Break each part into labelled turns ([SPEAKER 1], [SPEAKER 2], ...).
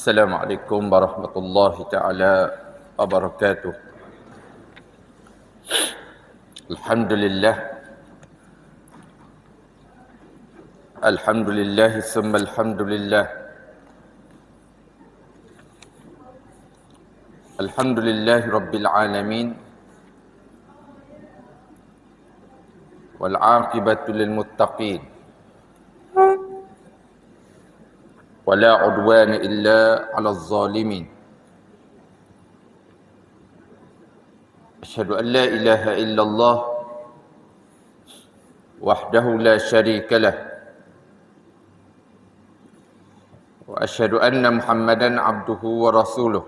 [SPEAKER 1] Assalamualaikum warahmatullahi taala wabarakatuh. Alhamdulillah. Alhamdulillah summa alhamdulillah. Alhamdulillah rabbil alamin. Wal 'aqibatu lil muttaqin. Wala 'udwana illa 'alal zalimin. Asyhadu an la ilaha illallah wahdahu la syarika lah. Wa asyhadu anna Muhammadan 'abduhu wa rasuluh.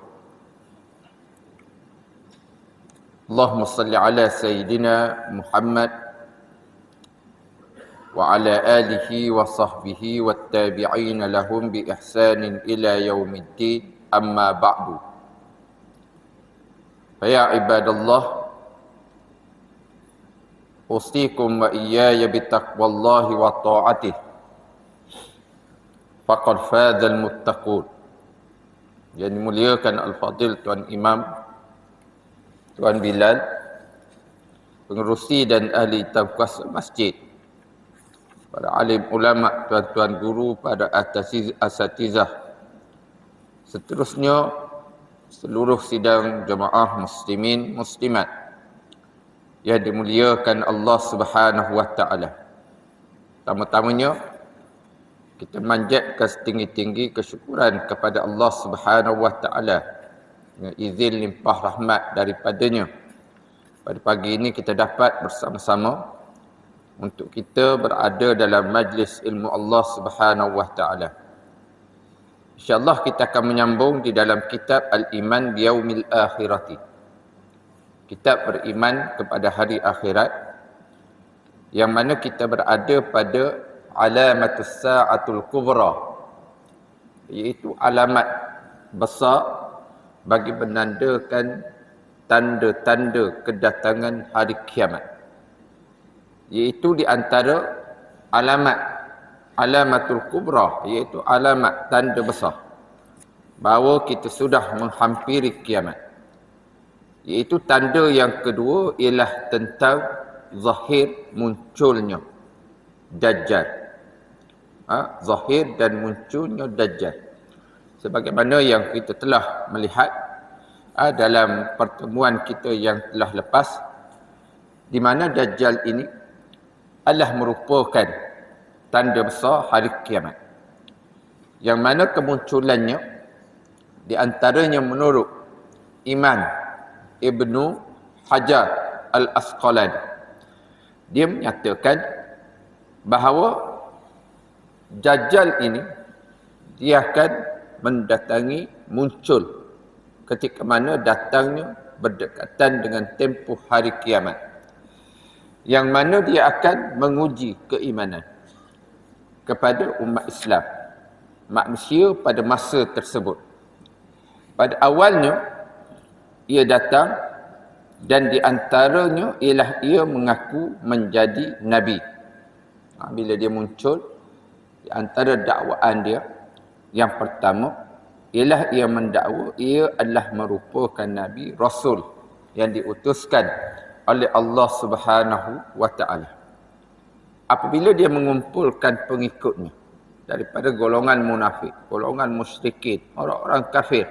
[SPEAKER 1] Allahumma salli ala sayyidina Muhammad wa ala alihi wa sahbihi wat tabi'in lahum bi ihsanin ila yaumiddin, amma ba'du. Ya ibadallah, usikum wa iyaya bitaqwallahi wa ta'atih, faqad fadhal muttaqun. Yang dimuliakan Al-Fadil Tuan Imam, Tuan Bilal, pengerusi dan ahli tafkuasa masjid, para alim ulama, tuan-tuan guru, pada asatizah, seterusnya seluruh sidang jemaah muslimin muslimat yang dimuliakan Allah Subhanahu wa taala. Pertama-tamanya kita manjatkan setinggi-tinggi kesyukuran kepada Allah Subhanahu wa taala dengan izin limpah rahmat daripadanya. Pada pagi ini kita dapat bersama-sama untuk kita berada dalam majlis ilmu Allah Subhanahu wa taala. InsyaAllah kita akan menyambung di dalam kitab Al-Iman Biyaumil Akhirati. Kitab beriman kepada hari akhirat, yang mana kita berada pada alamatus sa'atul kubra, iaitu alamat besar bagi menandakan tanda-tanda kedatangan hari kiamat. Iaitu di antara alamatul kubra, iaitu alamat tanda besar bahawa kita sudah menghampiri kiamat. Iaitu tanda yang kedua ialah tentang zahir munculnya Dajjal. Zahir dan munculnya Dajjal. Sebagaimana yang kita telah melihat dalam pertemuan kita yang telah lepas, di mana Dajjal ini adalah merupakan tanda besar hari kiamat, yang mana kemunculannya di antaranya menurut Imam Ibnu Hajar Al-Asqalani, dia menyatakan bahawa Dajjal ini dia akan mendatangi, muncul ketika mana datangnya berdekatan dengan tempoh hari kiamat, yang mana dia akan menguji keimanan kepada umat Islam, manusia pada masa tersebut. Pada awalnya ia datang dan di antaranya ialah ia mengaku menjadi Nabi. Bila dia muncul, di antara dakwaan dia yang pertama ialah ia mendakwa ia adalah merupakan Nabi Rasul yang diutuskan oleh Allah Subhanahu wa taala. Apabila dia mengumpulkan pengikutnya daripada golongan munafik, golongan musyrikin, orang-orang kafir,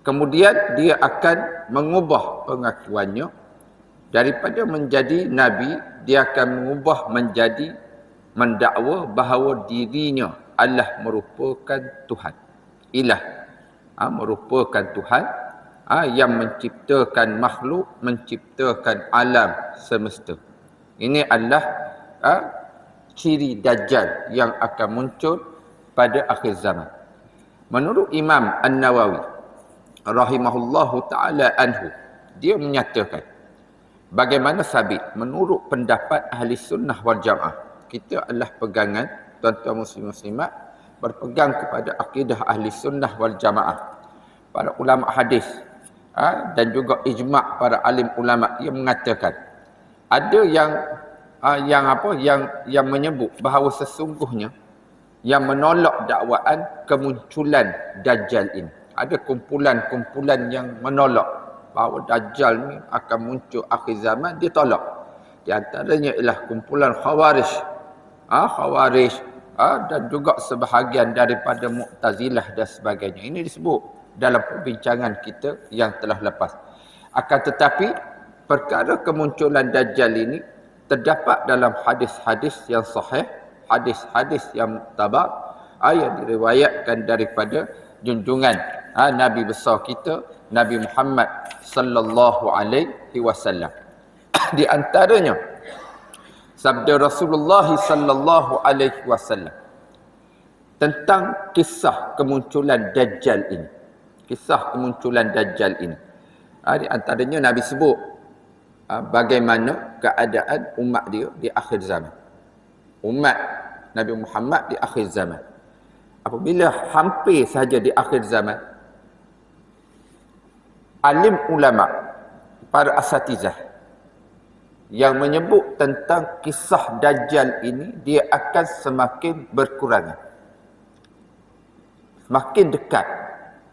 [SPEAKER 1] kemudian dia akan mengubah pengakuannya daripada menjadi nabi, dia akan mengubah menjadi mendakwa bahawa dirinya adalah merupakan Tuhan, ilah, merupakan Tuhan yang menciptakan makhluk, menciptakan alam semesta. Ini adalah ciri Dajjal yang akan muncul pada akhir zaman. Menurut Imam An-Nawawi rahimahullahu ta'ala anhu, dia menyatakan bagaimana sabit menurut pendapat ahli sunnah wal jamaah. Kita adalah pegangan, tuan-tuan muslim-muslimat, berpegang kepada akidah ahli sunnah wal jamaah. Para ulama hadis dan juga ijma' para alim ulama yang mengatakan ada yang menyebut bahawa sesungguhnya yang menolak dakwaan kemunculan Dajjal ini. Ada kumpulan-kumpulan yang menolak bahawa Dajjal ni akan muncul akhir zaman, dia tolak. Di antaranya ialah kumpulan Khawarij. Khawarij dan juga sebahagian daripada Mu'tazilah dan sebagainya. Ini disebut dalam perbincangan kita yang telah lepas. Akan tetapi perkara kemunculan Dajjal ini terdapat dalam hadis-hadis yang sahih, hadis-hadis yang muktabar, yang diriwayatkan daripada junjungan Nabi besar kita, Nabi Muhammad sallallahu alaihi wasallam. Di antaranya sabda Rasulullah sallallahu alaihi wasallam tentang kisah kemunculan Dajjal ini. Kisah kemunculan Dajjal ini. Di antaranya Nabi sebut bagaimana keadaan umat dia di akhir zaman. Umat Nabi Muhammad di akhir zaman. Apabila hampir sahaja di akhir zaman, alim ulama, para asatizah yang menyebut tentang kisah Dajjal ini, dia akan semakin berkurangan. Semakin dekat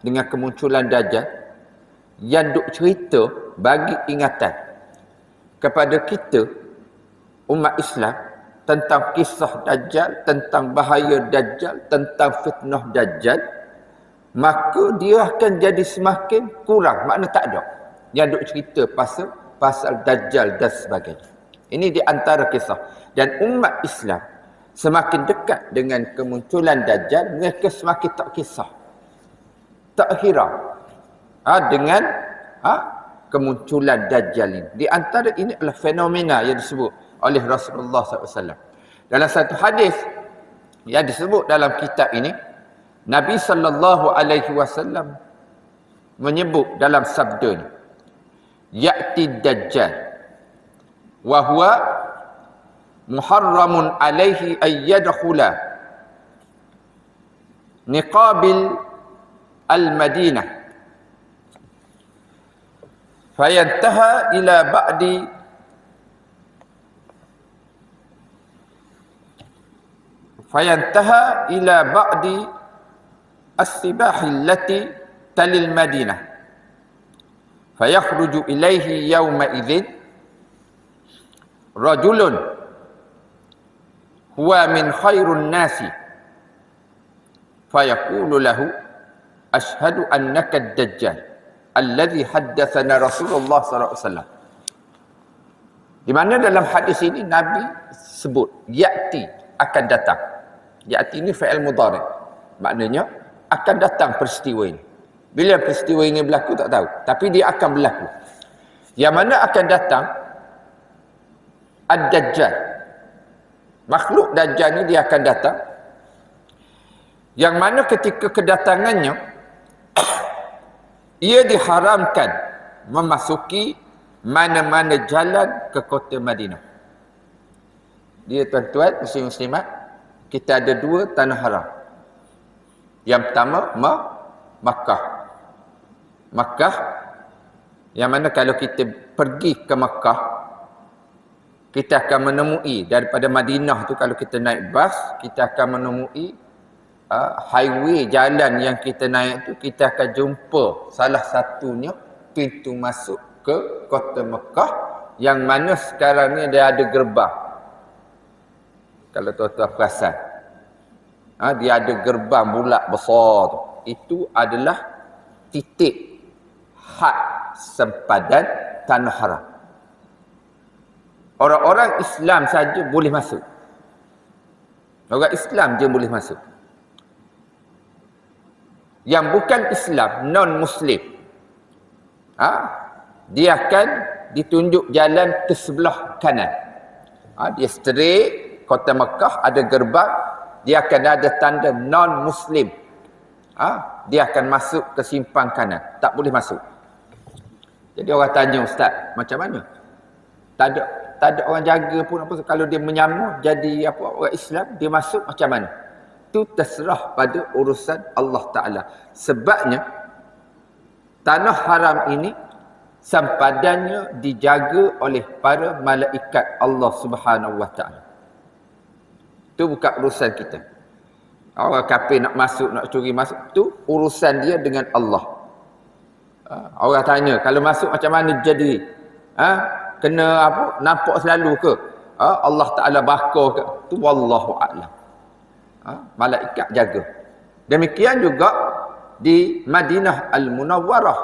[SPEAKER 1] dengan kemunculan Dajjal, yang duk cerita bagi ingatan kepada kita umat Islam tentang kisah Dajjal, tentang bahaya Dajjal, tentang fitnah Dajjal, maka dia akan jadi semakin kurang, makna tak ada yang duk cerita pasal Dajjal dan sebagainya. Ini di antara kisah. Dan umat Islam semakin dekat dengan kemunculan Dajjal, mereka semakin tak kisah, tak hirau dengan kemunculan Dajjal ini. Di antara ini adalah fenomena yang disebut oleh Rasulullah SAW. Dalam satu hadis yang disebut dalam kitab ini, Nabi SAW menyebut dalam sabdanya, ya'ti Dajjal wa huwa muharramun alaihi ayyadkhula niqabil al-Madinah fayantaha ila ba'di as-sibah allati talil Madinah fayakhruju ilaihi yawma idzin rajulun huwa min khairun nasi fayaqulu lahu ashhadu annaka ad-dajjal alladhi haddatsana Rasulullah sallallahu alaihi wasallam. Di mana dalam hadis ini Nabi sebut ya'ti, akan datang. Ya'ti ini fa'il mudhari'. Maknanya akan datang peristiwa ini. Bila peristiwa ini berlaku tak tahu, tapi dia akan berlaku. Yang mana akan datang Ad-Dajjal. Makhluk Dajjal ni dia akan datang. Yang mana ketika kedatangannya ia diharamkan memasuki mana-mana jalan ke kota Madinah. Dia tuan-tuan, muslim-muslimat, kita ada dua tanah haram. Yang pertama, Makkah. Makkah, yang mana kalau kita pergi ke Makkah, kita akan menemui daripada Madinah tu, kalau kita naik bas, kita akan menemui highway, jalan yang kita naik tu, kita akan jumpa salah satunya pintu masuk ke kota Mekah, yang mana sekarang ni dia ada gerbang. Kalau tuan-tuan perasan, dia ada gerbang bulat besar tu. Itu adalah titik had sempadan tanah haram. Orang-orang Islam saja boleh masuk. Orang Islam je boleh masuk. Yang bukan Islam, non-Muslim, dia akan ditunjuk jalan ke sebelah kanan. Dia straight, kota Mekah ada gerbang, dia akan ada tanda non-Muslim. Dia akan masuk ke simpang kanan, tak boleh masuk. Jadi orang tanya, Ustaz, macam mana? Tak ada orang jaga pun apa, kalau dia menyamar jadi orang Islam, dia masuk macam mana? Itu terserah pada urusan Allah Ta'ala. Sebabnya tanah haram ini sempadannya dijaga oleh para malaikat Allah Subhanahu Wa Ta'ala. Itu bukan urusan kita. Orang kafir nak masuk, nak curi masuk, tu urusan dia dengan Allah. Orang tanya, kalau masuk macam mana jadi? Kena apa? Nampak selalu ke? Allah Ta'ala bakar ke? Tu wallahu a'lam. Malaikat jaga. Demikian juga di Madinah Al-Munawwarah,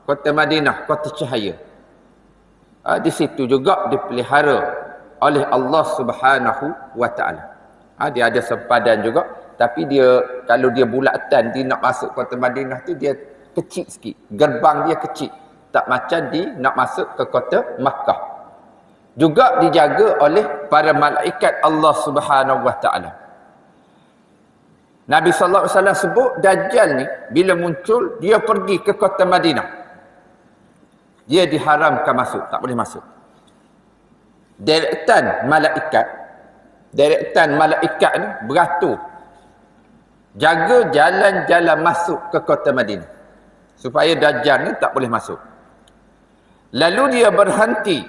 [SPEAKER 1] kota Madinah, kota cahaya. Di situ juga dipelihara oleh Allah Subhanahu wa Ta'ala. Dia ada sempadan juga, tapi dia kalau dia bulatan dia nak masuk kota Madinah tu dia kecil sikit. Gerbang dia kecil. Tak macam nak masuk ke kota Makkah. Juga dijaga oleh para malaikat Allah Subhanahu wa Ta'ala. Nabi sallallahu alaihi wasallam sebut Dajjal ni bila muncul dia pergi ke kota Madinah. Dia diharamkan masuk, tak boleh masuk. Direktan malaikat ni beratur jaga jalan-jalan masuk ke kota Madinah supaya Dajjal ni tak boleh masuk. Lalu dia berhenti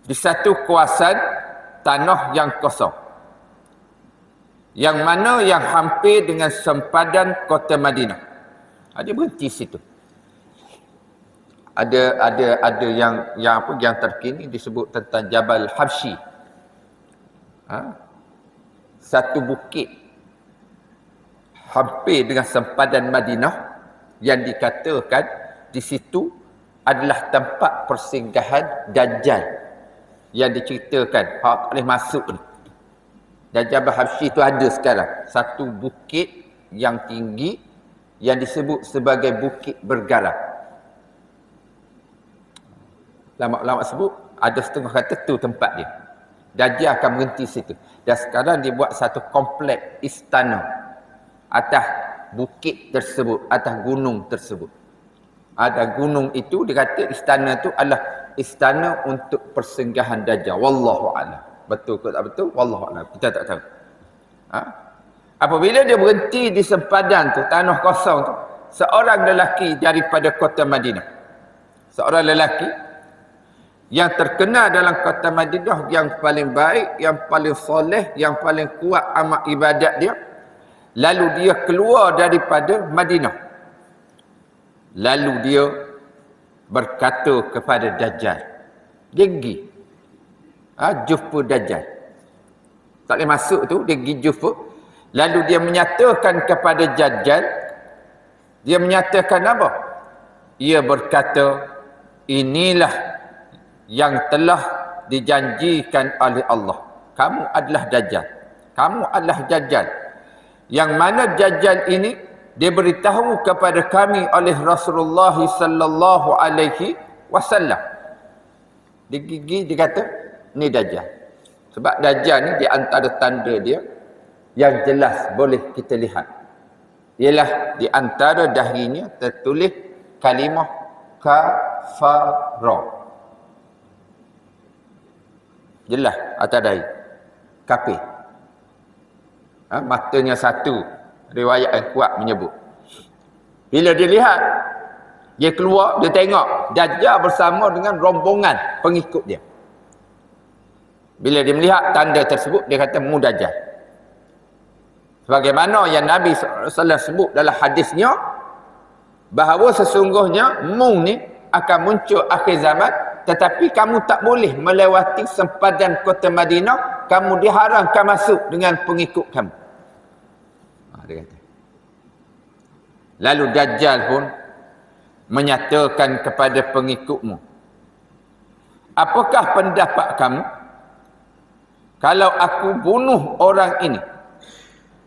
[SPEAKER 1] di satu kawasan tanah yang kosong, yang mana yang hampir dengan sempadan kota Madinah. Dia berhenti situ. Ada yang terkini disebut tentang Jabal Habsyi. Satu bukit hampir dengan sempadan Madinah yang dikatakan di situ adalah tempat persinggahan Dajjal yang diceritakan hak boleh masuk ni. Dan Jabal Habsyi itu ada sekarang. Satu bukit yang tinggi yang disebut sebagai bukit bergarang. Lama-lama sebut ada setengah kata tu tempat dia. Dajjal akan berhenti situ. Dan sekarang dia buat satu kompleks istana atas bukit tersebut, atas gunung tersebut. Ada gunung itu dia kata istana tu adalah istana untuk persinggahan Dajjal. Wallahu a'lam. Betul ke tak betul? Wallahu a'lam. Kita tak tahu. Apabila dia berhenti di sempadan tu, tanah kosong tu, seorang lelaki daripada kota Madinah. Seorang lelaki yang terkenal dalam kota Madinah, yang paling baik, yang paling soleh, yang paling kuat amal ibadat dia. Lalu dia keluar daripada Madinah. Lalu dia berkata kepada Dajjal. Dia pergi. Jumpa Dajjal. Tak boleh masuk tu, dia pergi jumpa. Lalu dia menyatakan kepada Dajjal. Dia menyatakan apa? Ia berkata, inilah yang telah dijanjikan oleh Allah. Kamu adalah Dajjal. Kamu adalah Dajjal. Yang mana Dajjal ini diberitahu kepada kami oleh Rasulullah sallallahu alaihi wasallam. Dia gigi dia kata, ni Dajjal. Sebab Dajjal ni di antara tanda dia yang jelas boleh kita lihat. Ialah di antara dahinya tertulis kalimah kafara. Jelas atas dahi. Kafir. Matanya satu. Riwayat yang kuat menyebut. Bila dia lihat, dia keluar, dia tengok Dajjal bersama dengan rombongan pengikut dia. Bila dia melihat tanda tersebut, dia kata mu Dajjal. Sebagaimana yang Nabi SAW sebut dalam hadisnya, bahawa sesungguhnya mu ni akan muncul akhir zaman, tetapi kamu tak boleh melewati sempadan kota Madinah, kamu diharamkan masuk dengan pengikut kamu. Dia kata. Lalu Dajjal pun menyatakan kepada pengikutmu, apakah pendapat kamu kalau aku bunuh orang ini,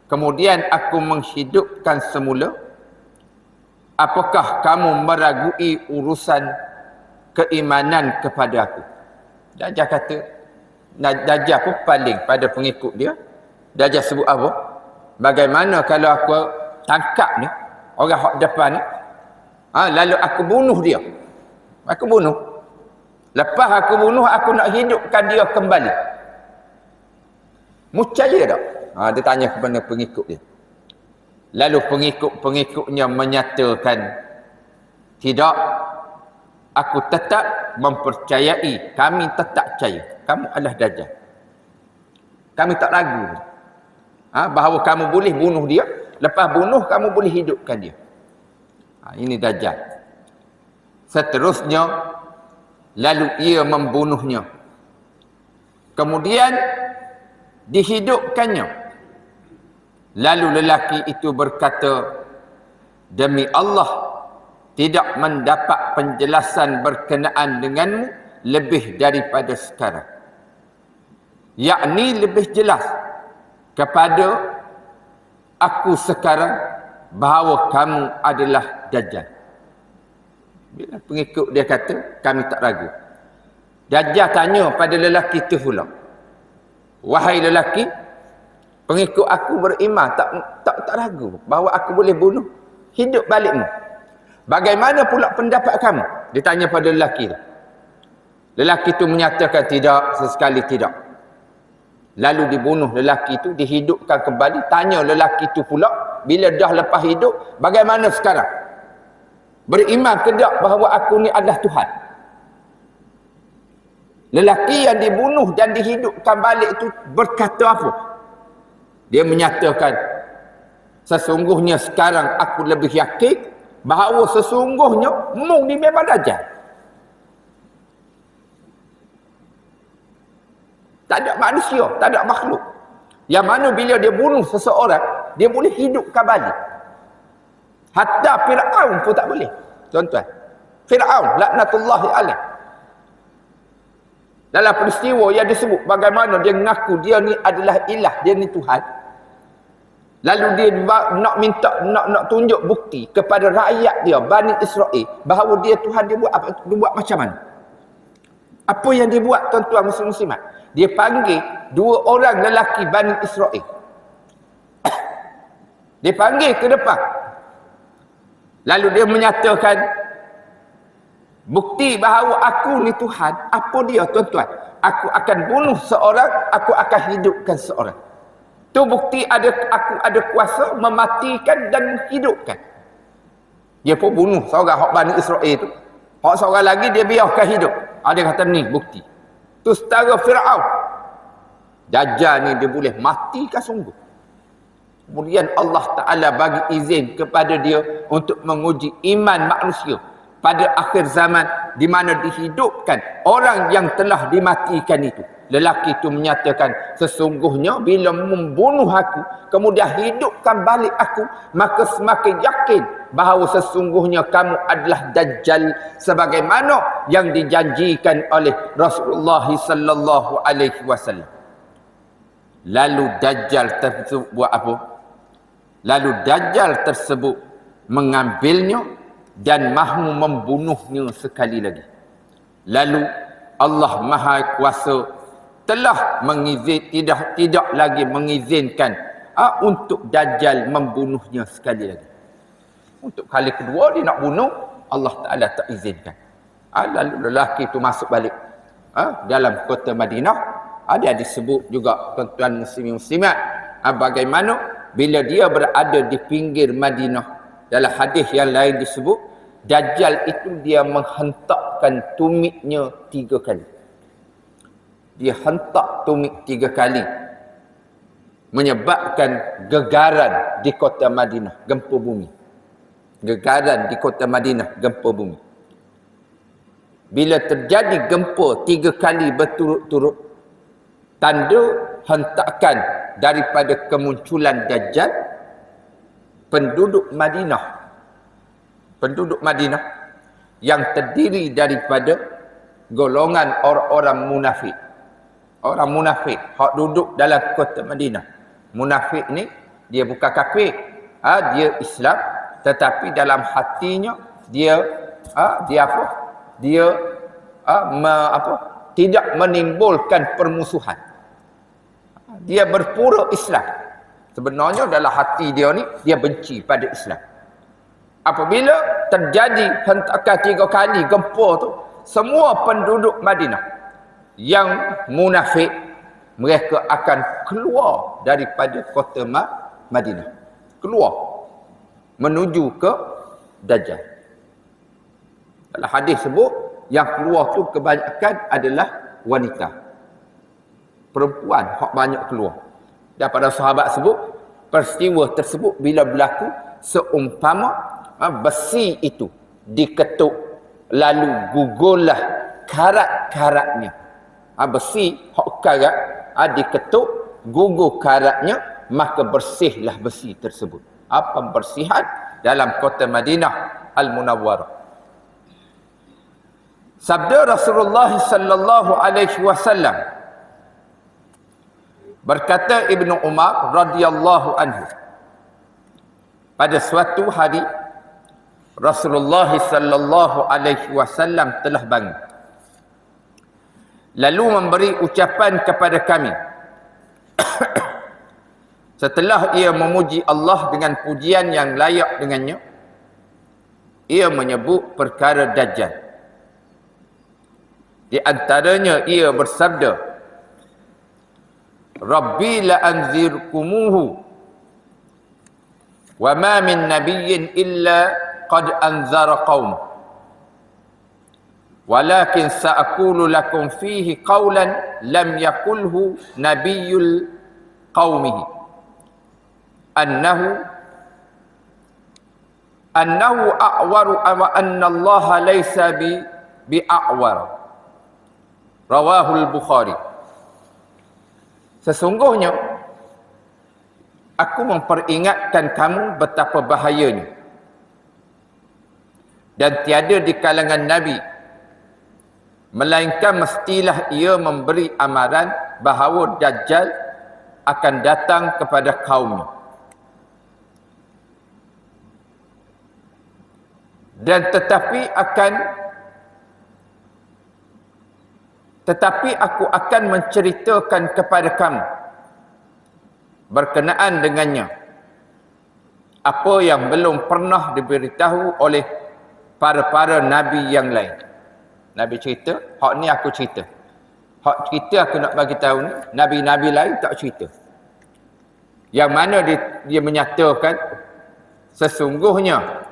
[SPEAKER 1] kemudian aku menghidupkan semula, apakah kamu meragui urusan keimanan kepada aku? Dajjal kata, Dajjal pun paling pada pengikut dia. Dajjal sebut apa? Bagaimana kalau aku tangkap ni, orang hak depan ni, lalu aku bunuh dia. Aku bunuh. Lepas aku bunuh, aku nak hidupkan dia kembali. Percaya tak? Dia tanya kepada pengikut dia. Lalu pengikut-pengikutnya menyatakan, tidak, aku tetap mempercayai, kami tetap percaya. Kamu adalah Dajjal. Kami tak ragu. Bahawa kamu boleh bunuh dia, lepas bunuh kamu boleh hidupkan dia. Ini Dajjal. Seterusnya, lalu ia membunuhnya. Kemudian dihidupkannya. Lalu lelaki itu berkata, demi Allah, tidak mendapat penjelasan berkenaan denganmu lebih daripada sekarang. Yakni lebih jelas kepada aku sekarang bahawa kamu adalah Dajjal. Bila pengikut dia kata, kami tak ragu. Dajjal tanya pada lelaki itu pula, wahai lelaki, pengikut aku beriman, tak ragu bahawa aku boleh bunuh, hidup balikmu. Bagaimana pula pendapat kamu? Dia tanya pada lelaki itu. Lelaki itu menyatakan tidak, sesekali tidak. Lalu dibunuh lelaki itu, dihidupkan kembali. Tanya lelaki itu pula, bila dah lepas hidup, bagaimana sekarang? Beriman ke tak bahawa aku ni adalah Tuhan? Lelaki yang dibunuh dan dihidupkan balik itu berkata apa? Dia menyatakan, sesungguhnya sekarang aku lebih yakin bahawa sesungguhnya mu ni memang Dajjal. Tak ada manusia, tak ada makhluk. Yang mana bila dia bunuh seseorang, dia boleh hidupkan balik. Hatta Fir'aun pun tak boleh. Tuan-tuan, Fir'aun, laknatullahi alaih. Dalam peristiwa yang disebut bagaimana dia mengaku dia ni adalah ilah, dia ni Tuhan. Lalu dia nak minta, nak tunjuk bukti kepada rakyat dia, Bani Israel, bahawa dia Tuhan. Dia buat macam mana? Apa yang dia buat, tuan-tuan muslim-muslimat? Dia panggil dua orang lelaki Bani Israel. Dia panggil ke depan. Lalu dia menyatakan bukti bahawa aku ni Tuhan. Apa dia, tuan-tuan? Aku akan bunuh seorang, aku akan hidupkan seorang. Tu bukti aku ada kuasa mematikan dan menghidupkan. Dia pun bunuh seorang hak Bani Israel tu. Hak seorang lagi dia biarkan hidup. Dia kata ni bukti. Tu setara Fir'aun. Dajjal ni dia boleh matikan sungguh. Kemudian Allah Ta'ala bagi izin kepada dia untuk menguji iman manusia pada akhir zaman, di mana dihidupkan orang yang telah dimatikan itu. Lelaki itu menyatakan, sesungguhnya bila membunuh aku, kemudian hidupkan balik aku, maka semakin yakin bahawa sesungguhnya kamu adalah Dajjal, sebagaimana yang dijanjikan oleh Rasulullah sallallahu alaihi wasallam. Lalu Dajjal tersebut buat apa? Lalu Dajjal tersebut mengambilnya dan mahu membunuhnya sekali lagi. Lalu Allah Maha Kuasa telah tidak lagi mengizinkan untuk Dajjal membunuhnya sekali lagi. Untuk kali kedua dia nak bunuh, Allah Ta'ala tak izinkan. Lalu lelaki itu masuk balik dalam kota Madinah. Ada disebut juga, tuan-tuan muslimin muslimat, bagaimana bila dia berada di pinggir Madinah. Dalam hadis yang lain disebut, Dajjal itu dia menghentakkan tumitnya 3 kali. Dia hentak tumit 3 kali, menyebabkan gegaran di kota Madinah, gempa bumi. Gegaran di kota Madinah, gempa bumi. Bila terjadi gempa 3 kali berturut-turut, tanda hentakan daripada kemunculan Dajjal, penduduk Madinah yang terdiri daripada golongan orang-orang munafik. Orang munafik hak duduk dalam kota Madinah. Munafik ni dia bukan kafir, dia Islam, tetapi dalam hatinya dia tidak menimbulkan permusuhan. Dia berpura Islam. Sebenarnya dalam hati dia ni dia benci pada Islam. Apabila terjadi hentakan 3 kali gempa tu, semua penduduk Madinah yang munafik, mereka akan keluar daripada kota Madinah. Keluar menuju ke Dajjal. Dalam hadis sebut, yang keluar tu kebanyakan adalah wanita. Perempuan hak banyak keluar. Daripada sahabat sebut, peristiwa tersebut bila berlaku seumpama besi itu diketuk, lalu gugurlah karat-karatnya. Besi hok karat diketuk, gugur karatnya, maka bersihlah besi tersebut. Pembersihan dalam kota Madinah Al-Munawwarah. Sabda Rasulullah sallallahu alaihi wasallam, berkata Ibnu Umar radhiyallahu anhu, pada suatu hari Rasulullah sallallahu alaihi wasallam telah bangun, lalu memberi ucapan kepada kami. Setelah ia memuji Allah dengan pujian yang layak dengannya, ia menyebut perkara Dajjal. Di antaranya ia bersabda, Rabbi la anzirkumuhu wa ma min nabiyyin illa qad anzara qaum walakin sa'aqulu lakum fihi qawlan lam yakulhu nabiyyul qaumihi annahu a'waru wa anna Allah laysa bi'a'war. Rawahul Bukhari. Sesungguhnya aku memperingatkan kamu betapa bahayanya, dan tiada di kalangan Nabi melainkan mestilah ia memberi amaran bahawa Dajjal akan datang kepada kaumnya. Dan tetapi aku akan menceritakan kepada kamu berkenaan dengannya apa yang belum pernah diberitahu oleh para nabi yang lain. Nabi cerita, hak ni aku cerita. Hak cerita aku nak bagi tahu ni, nabi-nabi lain tak cerita. Yang mana dia menyatakan sesungguhnya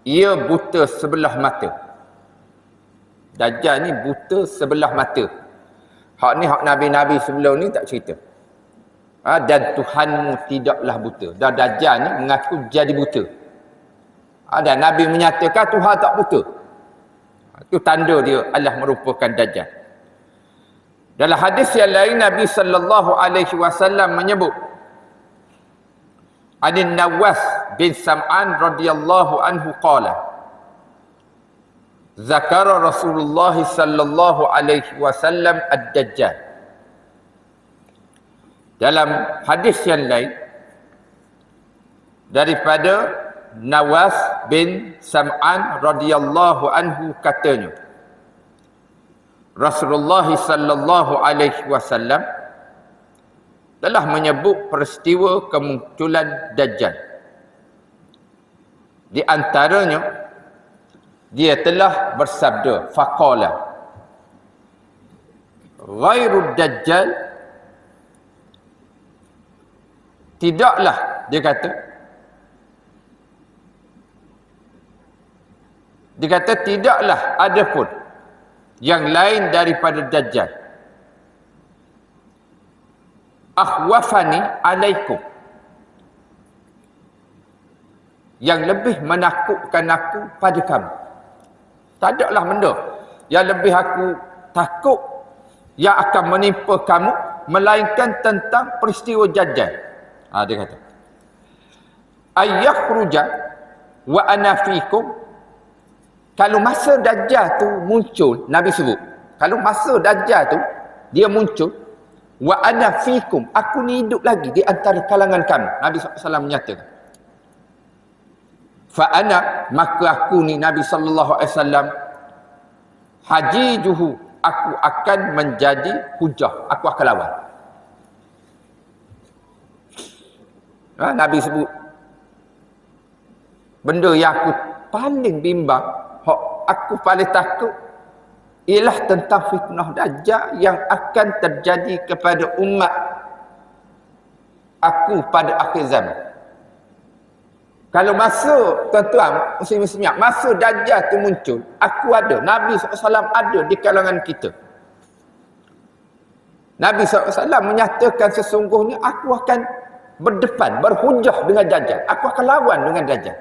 [SPEAKER 1] ia buta sebelah mata. Dajjal ni buta sebelah mata. Hak ni hak nabi-nabi sebelum ni tak cerita. Dan Tuhanmu tidaklah buta. Dan Dajjal ni mengaku jadi buta. Dan Nabi menyatakan Tuhan tak buta. Itu tanda dia Allah merupakan Dajjal. Dalam hadis yang lain Nabi sallallahu alaihi wasallam menyebut, Anin Nawas bin Sam'an radhiyallahu anhu qala, Zakara Rasulullah sallallahu alaihi wasallam ad-Dajjal. Dalam hadis yang lain daripada Nawas bin Sam'an radhiyallahu anhu katanya, Rasulullah sallallahu alaihi wasallam telah menyebut peristiwa kemunculan Dajjal. Di antaranya dia telah bersabda, faqala ghairu Dajjal, tidaklah, dia kata tidaklah ada pun yang lain daripada Dajjal akhwafani alaikum, yang lebih menakutkan aku pada kamu. Tak adalah benda yang lebih aku takut yang akan menimpa kamu melainkan tentang peristiwa Dajjal. Dia kata ayyakhruja wa ana fikum, kalau masa Dajjal tu muncul, Nabi sebut kalau masa Dajjal tu dia muncul, wa ana fikum, aku ni hidup lagi di antara kalangan kamu. Nabi SAW menyatakan, fa ana, maka aku ni Nabi SAW hajijuhu, aku akan menjadi hujah, aku akan lawan. Nabi sebut benda yang aku paling bimbang, aku paling takut ialah tentang fitnah Dajjal yang akan terjadi kepada umat aku pada akhir zaman. Kalau masa, tuan-tuan, muslim-muslimat, masa Dajjal tu muncul, aku ada, Nabi SAW ada di kalangan kita. Nabi SAW menyatakan sesungguhnya aku akan berdepan, berhujah dengan Dajjal. Aku akan lawan dengan Dajjal.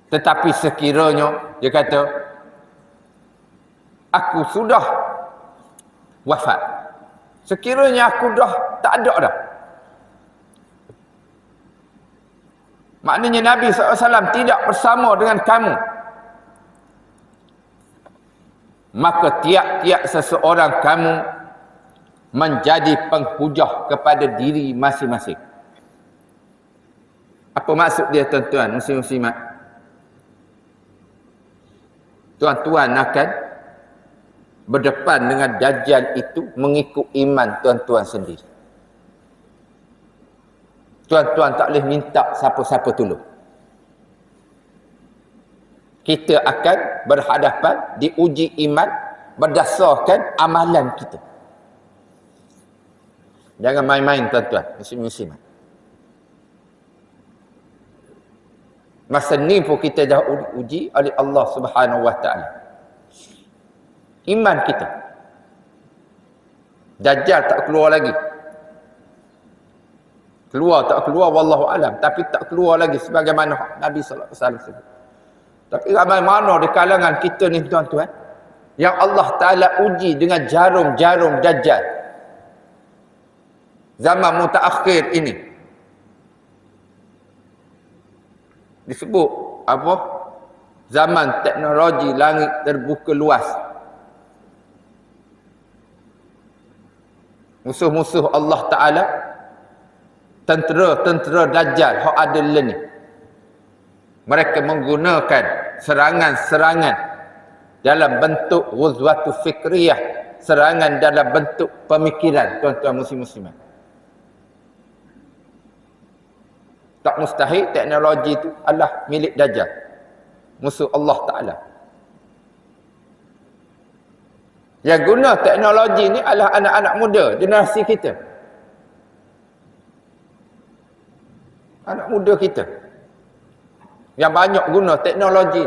[SPEAKER 1] Tetapi sekiranya, dia kata, aku sudah wafat. Sekiranya aku dah tak ada dah. Maknanya Nabi SAW tidak bersama dengan kamu. Maka tiap-tiap seseorang kamu menjadi penghujah kepada diri masing-masing. Apa maksud dia tuan-tuan, muslim-muslimat? Tuan-tuan akan berdepan dengan Dajjal itu mengikut iman tuan-tuan sendiri. Tuan-tuan tak boleh minta siapa-siapa tolong. Kita akan berhadapan, diuji iman berdasarkan amalan kita. Jangan main-main tuan-tuan, muslim-muslimat. Masa ni pun kita dah uji oleh Allah Subhanahu Wa Taala. Iman kita. Dajjal tak keluar lagi. Keluar tak keluar wallahu alam, tapi tak keluar lagi sebagaimana Nabi sallallahu alaihi wasallam sebut. Tapi ramai mana di kalangan kita ni tuan-tuan yang Allah Taala uji dengan jarum-jarum Dajjal. Zaman mutaakhir ini disebut apa? Zaman teknologi langit terbuka luas. Musuh-musuh Allah Taala, tentera-tentera Dajjal hak ada ni, mereka menggunakan serangan-serangan dalam bentuk ghuzwatu fikriyah, serangan dalam bentuk pemikiran tuan-tuan muslim-muslimat. Tak mustahil teknologi itu adalah milik Dajjal, musuh Allah Ta'ala. Yang guna teknologi ni adalah anak-anak muda, generasi kita. Anak muda kita yang banyak guna teknologi.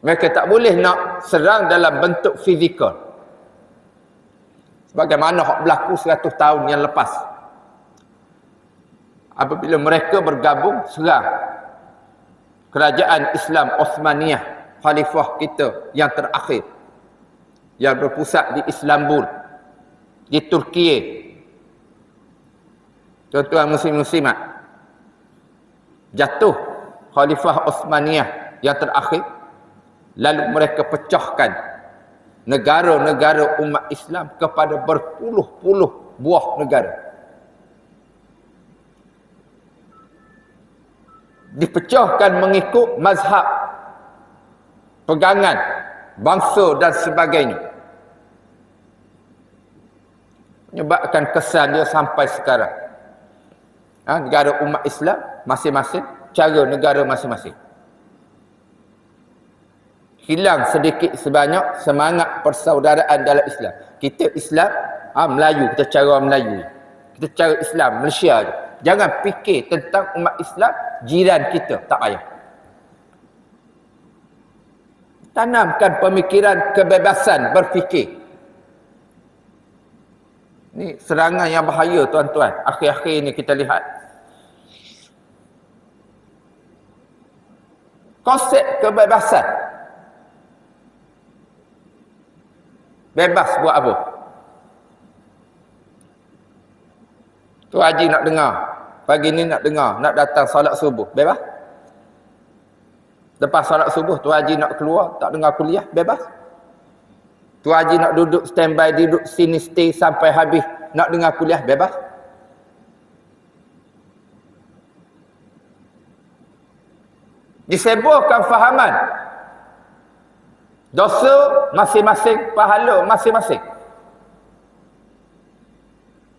[SPEAKER 1] Mereka tak boleh nak serang dalam bentuk fizikal sebagaimana hak berlaku 100 tahun yang lepas, apabila mereka bergabung serang kerajaan Islam Osmaniyah, khalifah kita yang terakhir, yang berpusat di Istanbul, di Turki. Tuan-tuan muslim-muslimat, jatuh khalifah Osmaniyah yang terakhir, lalu mereka pecahkan negara-negara umat Islam kepada berpuluh-puluh buah negara. Dipecahkan mengikut mazhab, pegangan, bangsa dan sebagainya. Menyebabkan kesan dia sampai sekarang. Negara umat Islam masing-masing, cara negara masing-masing. Hilang sedikit sebanyak semangat persaudaraan dalam Islam. Kita Islam, Melayu, kita cara Melayu. Kita cara Islam, Malaysia je. Jangan fikir tentang umat Islam, jiran kita, tak payah. Tanamkan pemikiran kebebasan berfikir. Ini serangan yang bahaya tuan-tuan. Akhir-akhir ini kita lihat. Konsep kebebasan. Bebas buat apa? Tu Haji nak dengar. Pagi ni nak dengar. Nak datang solat subuh. Bebas? Lepas solat subuh, Tu Haji nak keluar. Tak dengar kuliah. Bebas? Tu Haji nak duduk standby, duduk sini stay sampai habis. Nak dengar kuliah. Bebas? Disebarkan fahaman. Dosa masing-masing, pahala masing-masing.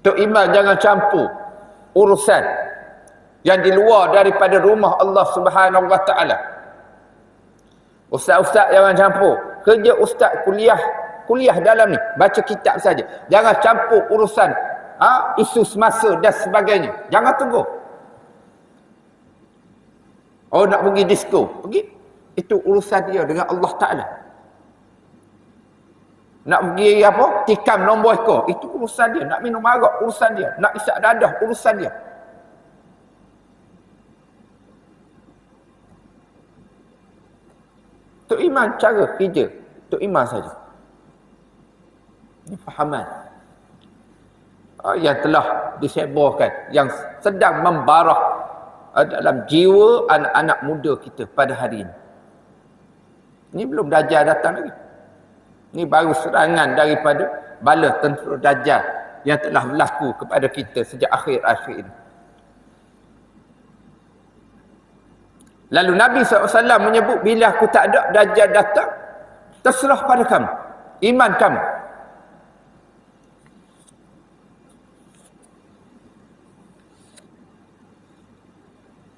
[SPEAKER 1] Tok Imam jangan campur urusan yang di luar daripada rumah Allah Subhanahu Wa Taala. Ustaz-ustaz jangan campur. Kerja ustaz kuliah dalam ni, baca kitab saja. Jangan campur urusan isu semasa dan sebagainya. Jangan tegur. Oh nak pergi disco, pergi. Itu urusan dia dengan Allah Taala. Nak pergi apa? Tikam nombor ekor. Itu urusan dia. Nak minum arak, urusan dia. Nak isap dadah, urusan dia. Tok Iman cara kerja. Tok Iman saja. Ini fahaman. Yang telah disebarkan. Yang sedang membarah dalam jiwa anak-anak muda kita pada hari ini. Ini belum Dajjal datang lagi. Ini baru serangan daripada bala tentera Dajjal yang telah berlaku kepada kita sejak akhir-akhir ini. Lalu Nabi SAW menyebut, bila aku tak ada, Dajjal datang, terserah pada kamu. Iman kamu.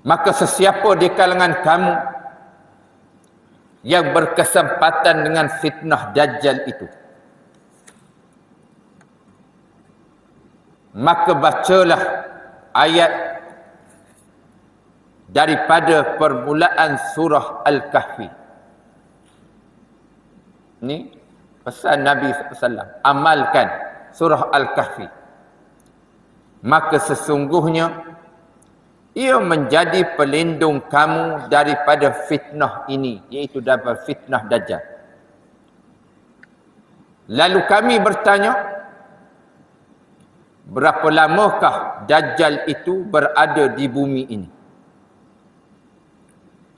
[SPEAKER 1] Maka sesiapa di kalangan kamu yang berkesempatan dengan fitnah Dajjal itu, maka bacalah ayat daripada permulaan surah Al-Kahfi. Ini pesan Nabi SAW. Amalkan surah Al-Kahfi. Maka sesungguhnya ia menjadi pelindung kamu daripada fitnah ini, iaitu daripada fitnah Dajjal. Lalu kami bertanya, berapa lamakah Dajjal itu berada di bumi ini?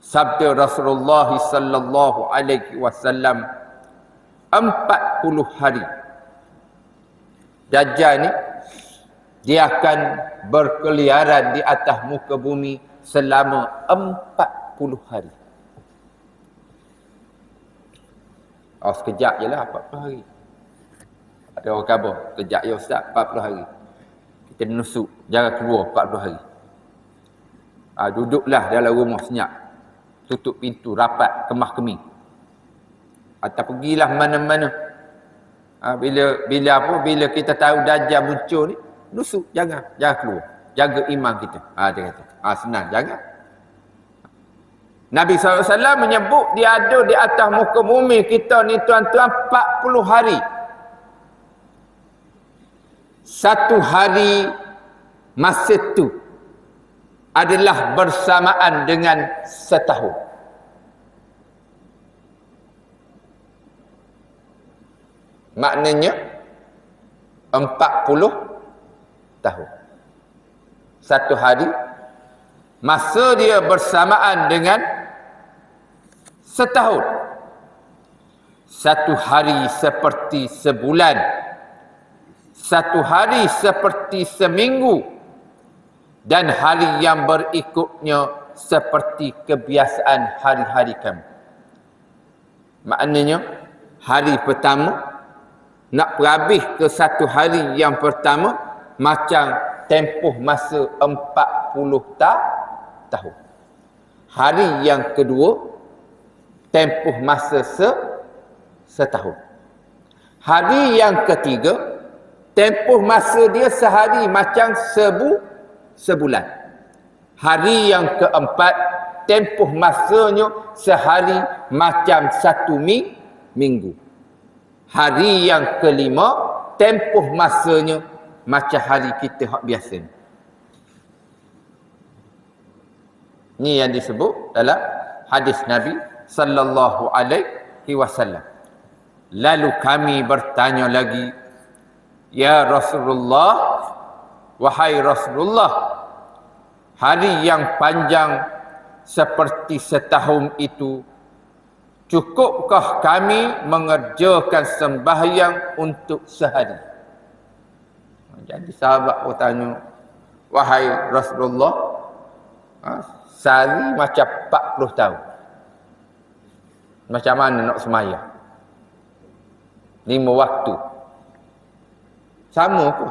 [SPEAKER 1] Sabda Rasulullah sallallahu alaihi wasallam, 40 hari. Dajjal ni dia akan berkeliaran di atas muka bumi selama 40 hari. Sekejap je lah 40 hari. Ada orang khabar, sekejap je Ustaz, 40 hari. Kita nusuk, jangan keluar 40 hari. Duduklah dalam rumah senyap. Tutup pintu, rapat, kemah-kemih. Atau pergilah mana-mana. Bila kita tahu Dajjal muncul ni, nusuk, jangan keluar. Jaga iman kita. Dia kata. Senang, jangan. Nabi SAW menyebut dia ada di atas muka bumi kita ni tuan-tuan 40 hari. Satu hari masa tu adalah bersamaan dengan setahun. Maknanya 40 tahun. Satu hari masa dia bersamaan dengan setahun. Satu hari seperti sebulan. Satu hari seperti seminggu. Dan hari yang berikutnya seperti kebiasaan hari-hari kami. Maknanya hari pertama nak berhabis ke satu hari yang pertama macam tempoh masa 40 tahun. Hari yang kedua tempoh masa setahun. Hari yang ketiga tempoh masa dia sehari macam sebulan. Hari yang keempat tempoh masanya sehari macam satu minggu. Hari yang kelima tempoh masanya macam hari kita hak biasa. Ini yang disebut dalam hadis Nabi sallallahu alaihi wasallam. Lalu kami bertanya lagi, ya Rasulullah, wahai Rasulullah, hari yang panjang seperti setahun itu, cukupkah kami mengerjakan sembahyang untuk sehari? Jadi sahabat bertanya, wahai Rasulullah, sehari macam 40 tahun. Macam mana nak sembahyang? 5 waktu. Sama ke?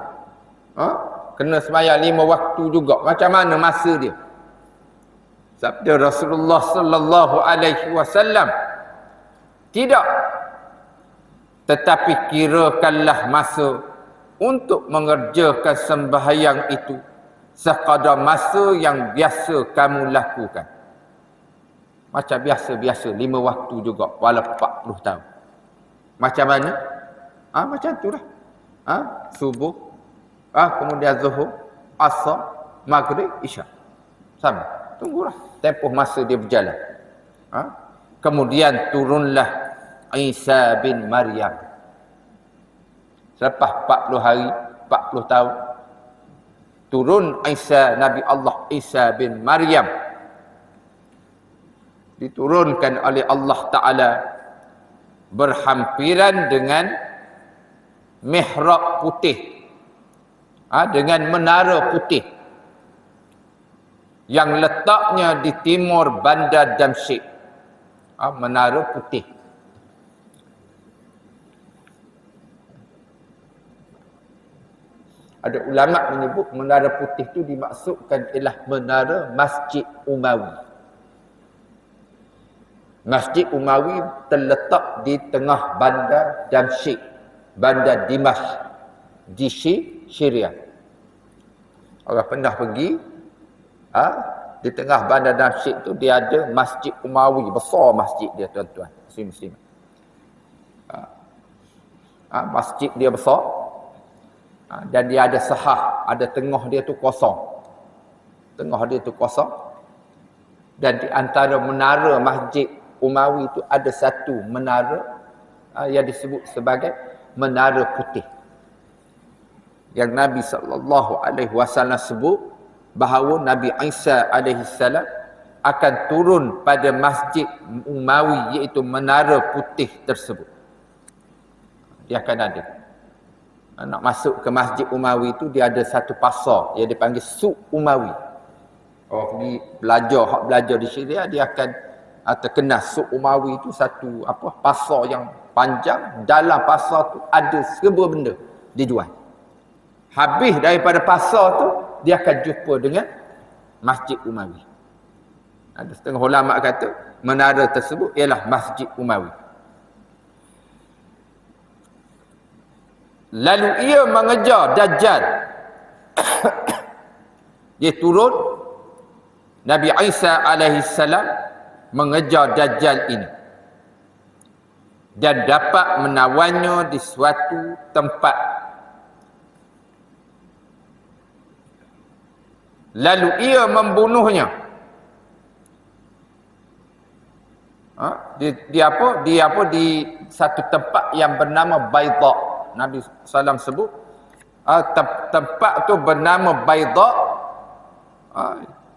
[SPEAKER 1] Kena sembahyang 5 waktu juga. Macam mana masa dia? Sabda Rasulullah sallallahu alaihi wasallam, tidak. Tetapi kirakanlah masa untuk mengerjakan sembahyang itu sekadar masa yang biasa kamu lakukan. Macam biasa-biasa 5 waktu juga walau 40 tahun. Macam mana? Macam itulah. Subuh, kemudian zuhur, asar, maghrib, isyak. Sama. Tunggulah tempoh masa dia berjalan. Kemudian turunlah Isa bin Maryam. Selepas 40 hari, 40 tahun, turun Isa, Nabi Allah Isa bin Maryam. Diturunkan oleh Allah Ta'ala berhampiran dengan mihrab putih, dengan menara putih yang letaknya di timur bandar Damsyik. Menara putih. Ada ulama menyebut menara putih itu dimaksudkan ialah menara Masjid Umawi. Masjid Umawi terletak di tengah bandar Damsyik, bandar Dimash di Syria. Orang pernah pergi, di tengah bandar Damsyik tu dia ada Masjid Umawi, besar masjid dia tuan-tuan, muslim-muslim. Masjid dia besar, dan dia ada sahah, ada tengah dia tu kosong. Tengah dia tu kosong. Dan di antara menara Masjid Umawi itu ada satu menara yang disebut sebagai menara putih. Yang Nabi SAW sebut bahawa Nabi Isa AS akan turun pada Masjid Umawi, iaitu menara putih tersebut. Dia akan ada. Nak masuk ke Masjid Umawi itu dia ada satu pasar yang dipanggil Suq Umawi. Pergi belajar di Syria, dia akan terkenal Suq Umawi itu satu pasar yang panjang. Dalam pasar tu ada serba benda dijual. Habis daripada pasar tu dia akan jumpa dengan Masjid Umawi. Ada setengah ulama kata menara tersebut ialah Masjid Umawi. Lalu ia mengejar Dajjal. Dia turun, Nabi Isa AS mengejar Dajjal ini dan dapat menawannya di suatu tempat. Lalu ia membunuhnya. Dia di satu tempat yang bernama Baida. Nabi SAW sebut tempat tu bernama Baida,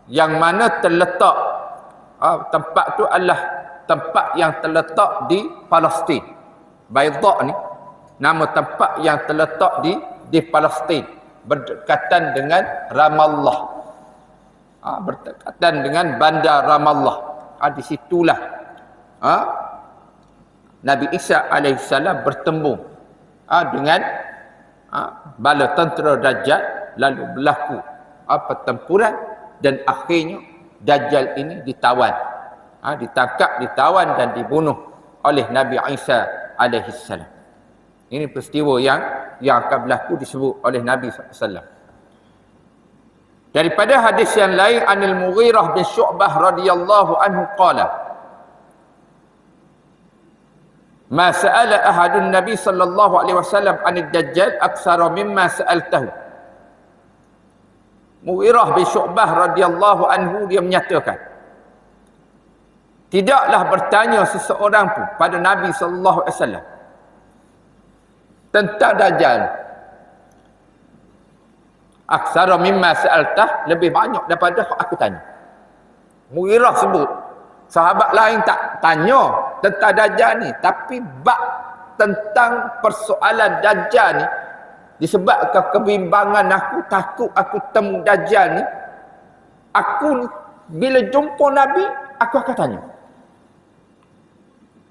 [SPEAKER 1] yang mana terletak tempat tu adalah tempat yang terletak di Palestin. Baida ni nama tempat yang terletak di Palestin, berdekatan dengan Ramallah, berdekatan dengan bandar Ramallah. Di situlah Nabi Isa AS bertemu dengan bala tentera Dajjal. Lalu berlaku pertempuran dan akhirnya Dajjal ini ditawan, ditangkap, ditawan dan dibunuh oleh Nabi Isa AS. Ini peristiwa yang akan berlaku disebut oleh Nabi SAW. Daripada hadis yang lain, Anil Mughirah bin Syu'bah radhiyallahu anhu qala, ma sa'ala ahadun Nabi sallallahu alaihi wasallam 'anid Dajjal aktsara mimma sa'altahu. Mughirah bin Syu'bah radhiyallahu anhu dia menyatakan, tidaklah bertanya seseorang pun pada Nabi sallallahu alaihi wasallam tentang Dajjal aktsara mimma sa'altah, lebih banyak daripada aku tanya. Mughirah sebut sahabat lain tak tanya tentang Dajjal ni, tapi bab tentang persoalan Dajjal ni, disebabkan kebimbangan aku, takut aku temu Dajjal ni, aku bila jumpa Nabi, aku akan tanya.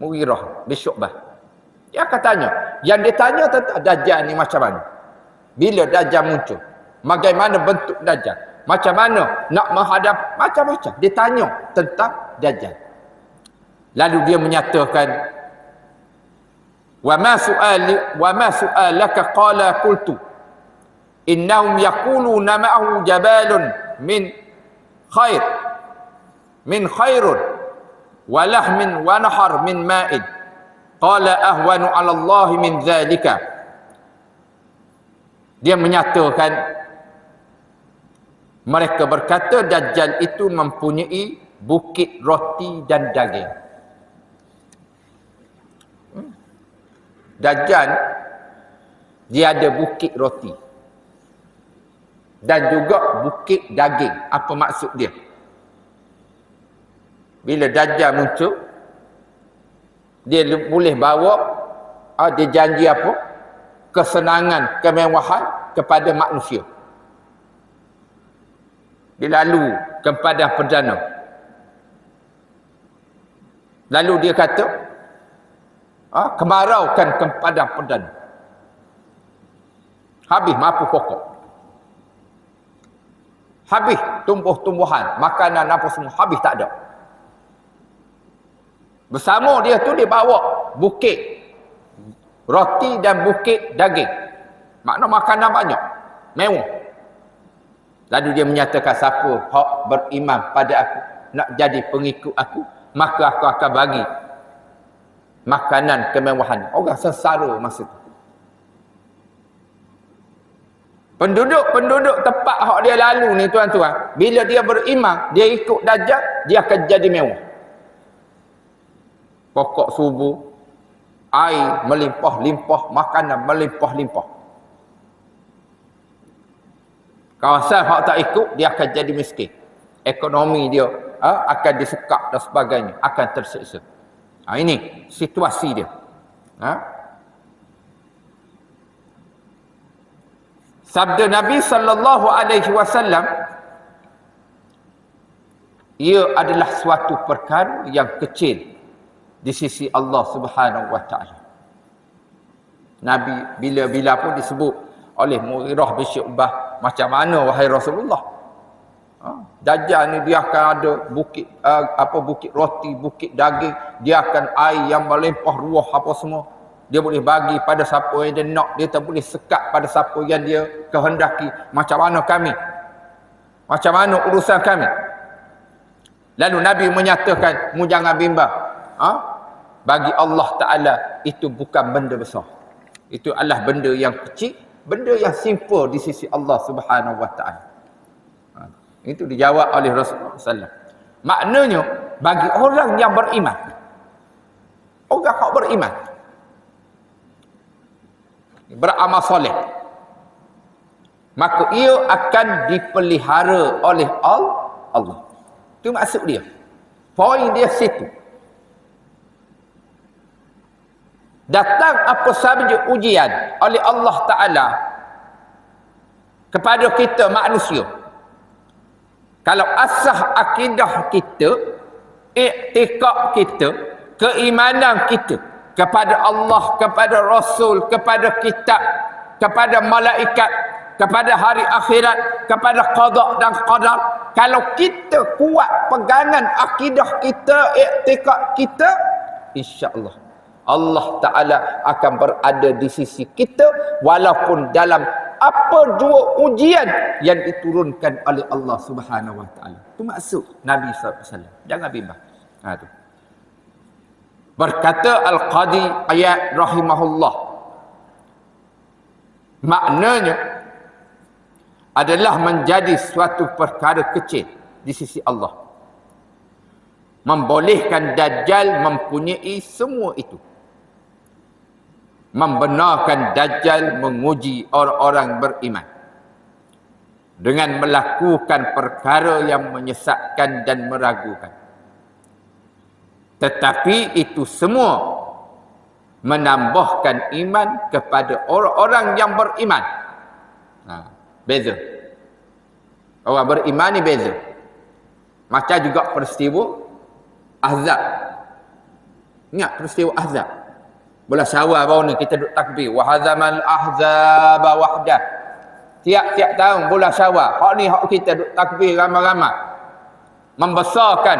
[SPEAKER 1] Mughirah bin Syu'bah, dia akan tanya. Yang dia tanya tentang Dajjal ni macam mana, bila Dajjal muncul, bagaimana bentuk Dajjal, macam mana nak menghadap, macam-macam dia tanya tentang Dajjal. Lalu dia menyatakan, wa ma su'alaka qala qultu innahum yaquluna ma'ahu jabalun min khairun wa lahmin wa nahar min ma'in qala ahwanu 'ala Allah min dzalika. Dia menyatakan, mereka berkata Dajjal itu mempunyai bukit roti dan daging. Dajjal dia ada bukit roti dan juga bukit daging. Apa maksud dia? Bila Dajjal muncul, dia boleh bawa, dia janji apa? Kesenangan, kemewahan kepada manusia. Dia lalu kepada perdana. Lalu dia kata, kemaraukan kepada perdana. Habis mampu pokok. Habis tumbuh-tumbuhan, makanan apa semua, habis tak ada. Bersama dia tu dia bawa bukit roti dan bukit daging. Makna makanan banyak, mewah. Lalu dia menyatakan, siapa hak beriman pada aku, nak jadi pengikut aku, maka aku akan bagi makanan kemewahan. Orang sesara masa tu. Penduduk tempat hak dia lalu ni tuan-tuan, bila dia beriman, dia ikut Dajjal, dia akan jadi mewah. Pokok subuh, air melimpah-limpah, makanan melimpah-limpah. Kawasan hak tak ikut, dia akan jadi miskin. Ekonomi dia akan disekap dan sebagainya, akan tersiksa. Ini situasi dia. Sabda Nabi sallallahu alaihi wasallam, ia adalah suatu perkara yang kecil di sisi Allah Subhanahu wa taala. Nabi bila-bila pun disebut oleh Mughirah bin Syu'bah, macam mana wahai Rasulullah? Dajjal ni dia akan ada bukit bukit roti, bukit daging, dia akan air yang melimpah ruah apa semua. Dia boleh bagi pada siapa yang dia nak, dia tak boleh sekat pada siapa yang dia kehendaki. Macam mana kami? Macam mana urusan kami? Lalu Nabi menyatakan, mu jangan bimbang. Bagi Allah Ta'ala itu bukan benda besar. Itu adalah benda yang kecil, benda yang simple di sisi Allah Subhanahu Wa Ta'ala. Itu dijawab oleh Rasulullah SAW. Maknanya, bagi orang yang beriman, orang yang beriman, beramal soleh, maka ia akan dipelihara oleh Allah. Itu maksud dia. Poin dia situ. Datang apa sahaja ujian oleh Allah Ta'ala kepada kita manusia, kalau asah akidah kita, iktikad kita, keimanan kita kepada Allah, kepada Rasul, kepada kitab, kepada malaikat, kepada hari akhirat, kepada qada dan qadar, kalau kita kuat pegangan akidah kita, iktikad kita, insya-Allah Allah Ta'ala akan berada di sisi kita walaupun dalam apa dua ujian yang diturunkan oleh Allah Subhanahu Wa Ta'ala. Itu maksud Nabi SAW. Jangan bimbang. Tu. Berkata Al-Qadi Ayat rahimahullah, maknanya adalah menjadi suatu perkara kecil di sisi Allah, membolehkan Dajjal mempunyai semua itu, membenarkan Dajjal menguji orang-orang beriman dengan melakukan perkara yang menyesatkan dan meragukan. Tetapi itu semua menambahkan iman kepada orang-orang yang beriman. Beza. Orang beriman ni beza. Macam juga peristiwa Ahzab. Ingat peristiwa Ahzab? Bulan Syawal baru ni kita duduk takbir. Wa hazamal ahzaba wahdah. Tiap-tiap tahun bulan Syawal, hak ni hak kita duduk takbir ramai-ramai. Membesarkan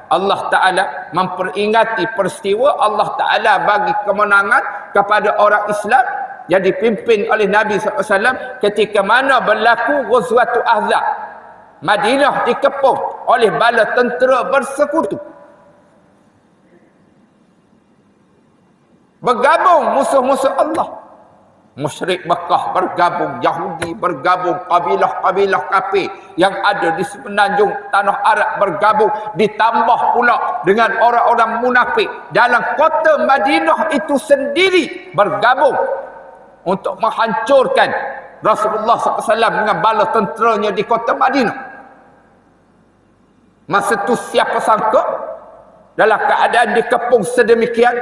[SPEAKER 1] Allah Ta'ala, memperingati peristiwa Allah Ta'ala bagi kemenangan kepada orang Islam yang dipimpin oleh Nabi SAW ketika mana berlaku Ghazwatul Ahzab. Madinah dikepung oleh bala tentera bersekutu. Bergabung musuh-musuh Allah. Musyrik Mekah bergabung, Yahudi bergabung, kabilah-kabilah kafir yang ada di semenanjung tanah Arab bergabung, ditambah pula dengan orang-orang munafik dalam kota Madinah itu sendiri bergabung untuk menghancurkan Rasulullah SAW dengan bala tenteranya di kota Madinah. Masa tu siapa sangka dalam keadaan dikepung sedemikian,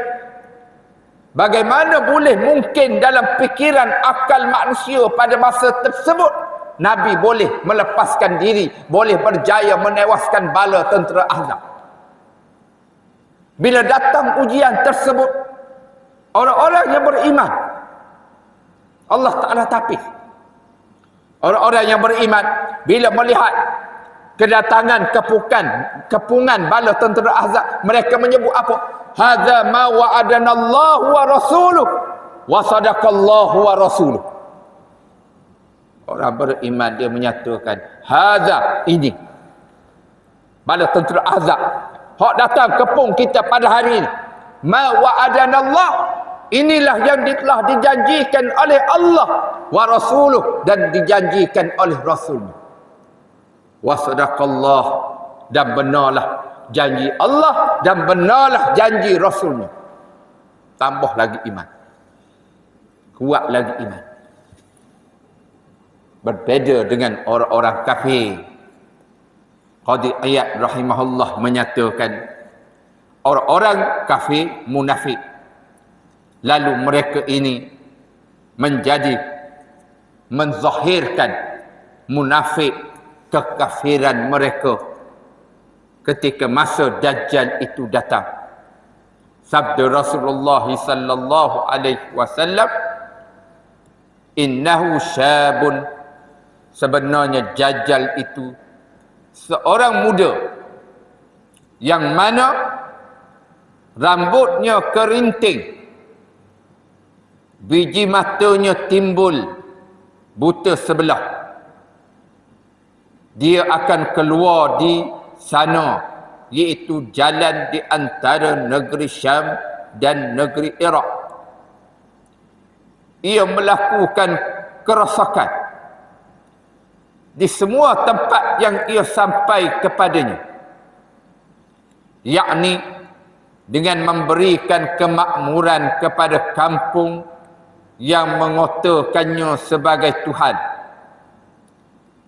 [SPEAKER 1] bagaimana boleh mungkin dalam fikiran akal manusia pada masa tersebut Nabi boleh melepaskan diri, boleh berjaya menewaskan bala tentera Ahzab. Bila datang ujian tersebut, orang-orang yang beriman, Allah Ta'ala tapis. Orang-orang yang beriman bila melihat kedatangan kepungan bala tentera Ahzab, mereka menyebut apa? Hadza ma wa'adana Allah wa rasuluh wa sadaqallahu wa rasuluh. Orang beriman dia menyatakan, hadza, ini bala tentera Ahzab hak datang kepung kita pada hari ini, ma wa'adana Allah, inilah yang telah dijanjikan oleh Allah wa rasuluh, dan dijanjikan oleh rasulnya. Wa sadaqallah, dan benarlah janji Allah dan benarlah janji rasulnya. Tambah lagi iman, kuat lagi iman. Berbeza dengan orang-orang kafir. Qadhi Iyad rahimahullah menyatakan, orang-orang kafir munafik, lalu mereka ini menjadi menzahirkan munafik kekafiran mereka ketika masa Dajjal itu datang. Sabda Rasulullah sallallahu alaihi wasallam, innahu syabun, sebenarnya Dajjal itu seorang muda yang mana rambutnya kerinting, biji matanya timbul buta sebelah. Dia akan keluar di sana, iaitu jalan di antara negeri Syam dan negeri Iraq. Ia melakukan kerosakan di semua tempat yang ia sampai kepadanya, yakni dengan memberikan kemakmuran kepada kampung yang mengotakannya sebagai Tuhan,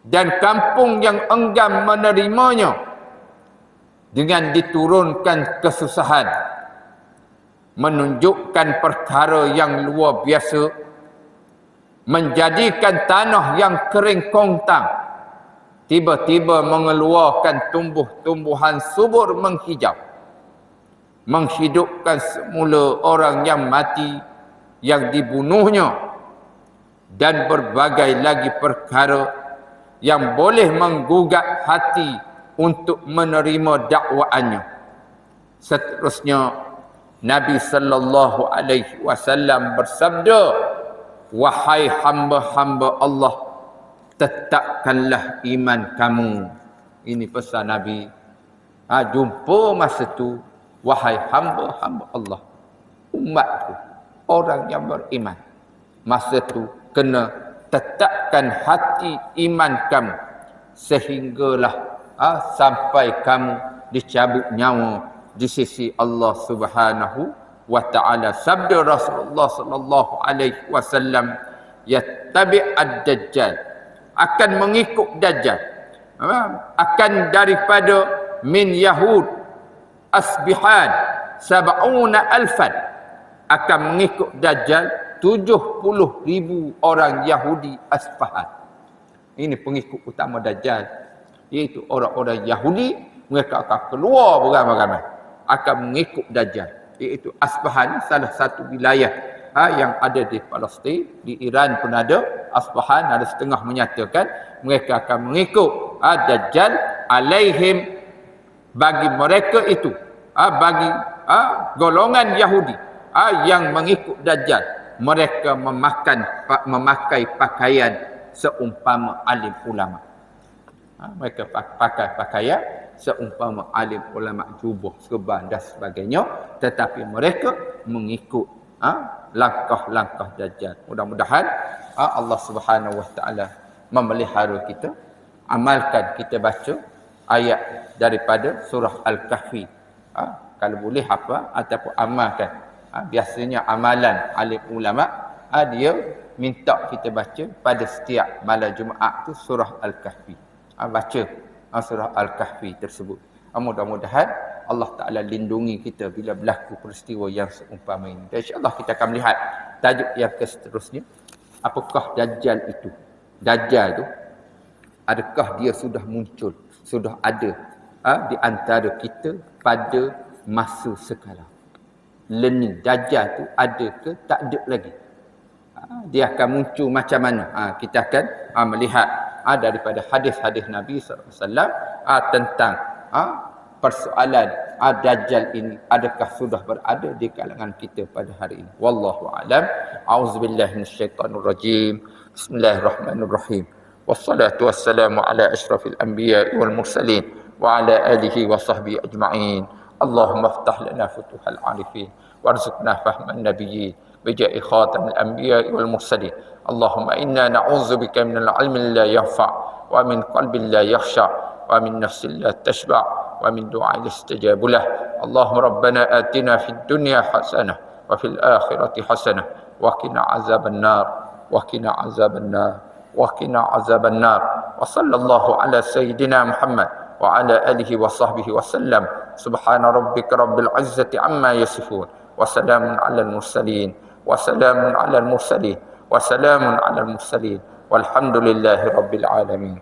[SPEAKER 1] dan kampung yang enggan menerimanya dengan diturunkan kesusahan, menunjukkan perkara yang luar biasa, menjadikan tanah yang kering kongtang tiba-tiba mengeluarkan tumbuh-tumbuhan subur menghijau, menghidupkan semula orang yang mati yang dibunuhnya, dan berbagai lagi perkara yang boleh menggugat hati untuk menerima dakwaannya. Seterusnya Nabi sallallahu alaihi wasallam bersabda, wahai hamba-hamba Allah, tetapkanlah iman kamu. Ini pesan Nabi. Jumpa masa tu, wahai hamba-hamba Allah, umatku, orang yang beriman, masa tu kena tetapkan hati iman kamu sehinggalah sampai kamu dicabut nyawa di sisi Allah Subhanahu wa ta'ala. Sabda Rasulullah sallallahu alaihi wasallam, yattabi' ad-dajjal, akan mengikut Dajjal, akan daripada min Yahud Asbihan sab'una alfan, akan mengikut Dajjal 70,000 orang Yahudi Asfahan. Ini pengikut utama Dajjal, iaitu orang-orang Yahudi. Mereka akan keluar beramai-ramai, akan mengikut Dajjal, iaitu Asfahan, salah satu wilayah yang ada di Palestin. Di Iran pun ada Asfahan. Ada setengah menyatakan mereka akan mengikut Dajjal alaihim, bagi mereka itu, bagi golongan Yahudi yang mengikut Dajjal, mereka memakai pakaian seumpama alim ulama. Mereka pakai pakaian seumpama alim ulama, jubah, serban dan sebagainya, tetapi mereka mengikut langkah-langkah Dajjal. Mudah-mudahan Allah Subhanahu Wa Taala memelihara kita. Amalkan kita baca ayat daripada surah Al-Kahfi. Kalau boleh apa ataupun amalkan. Biasanya amalan alim ulama dia minta kita baca pada setiap malam Jumaat tu surah Al-Kahfi. Baca surah Al-Kahfi tersebut. Mudah-mudahan Allah Ta'ala lindungi kita bila berlaku peristiwa yang seumpama ini. Dan insyaAllah kita akan melihat tajuk yang seterusnya. Apakah Dajjal itu? Dajjal itu, adakah dia sudah muncul, sudah ada di antara kita pada masa sekarang? Learning Dajjal itu ada ke tak ada lagi? Dia akan muncul macam mana? Kita akan melihat daripada hadis-hadis Nabi SAW tentang persoalan Dajjal ini adakah sudah berada di kalangan kita pada hari ini. Wallahu a'lam. A'udzubillahi minasyaitonir rajim. Bismillahirrahmanirrahim. Wassalatu wassalamu ala asyrafil anbiya'i wal mursalin wa ala alihi wa sahbihi ajma'in. Allahumma iftah lana futuhal arifin warzuqna fahman nabiyyin bija'i khatamil anbiya'i wal mursalin. Allahumma inna na'udzubika minal ilmi la yanfa' wa min qalbin la yakhsha' wa min nafsin la tashba' wa min du'ain istajab lah. Allahumma rabbana atina fid dunya hasanah wa fil akhirati hasanah wa qina azaban nar wa qina azaban nar wa qina azaban nar. Wa sallallahu ala sayyidina Muhammad wa ala alihi wa sahbihi wa sallam. Subhana rabbika rabbil izzati amma yasifun wa salamun alal mursalin wa salamun alal mursalin wa salamun alal mursalin walhamdulillahi rabbil alamin.